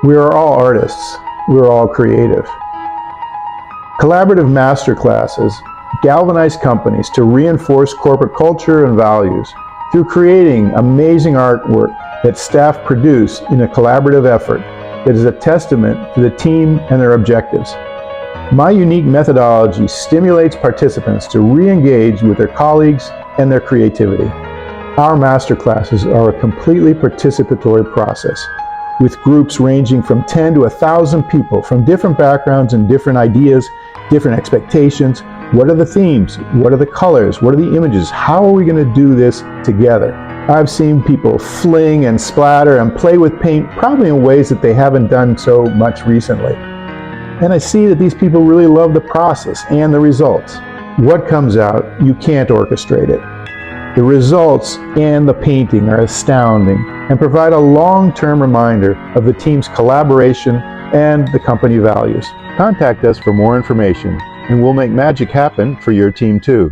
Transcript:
We are all artists. We are all creative. Collaborative masterclasses galvanize companies to reinforce corporate culture and values through creating amazing artwork that staff produce in a collaborative effort that is a testament to the team and their objectives. My unique methodology stimulates participants to re-engage with their colleagues and their creativity. Our masterclasses are a completely participatory process, with groups ranging from 10 to 1,000 people from different backgrounds and different ideas, different expectations. What are the themes? What are the colors? What are the images? How are we going to do this together? I've seen people fling and splatter and play with paint, probably in ways that they haven't done so much recently. And I see that these people really love the process and the results. What comes out, you can't orchestrate it. The results and the painting are astounding and provide a long-term reminder of the team's collaboration and the company values. Contact us for more information, and we'll make magic happen for your team too.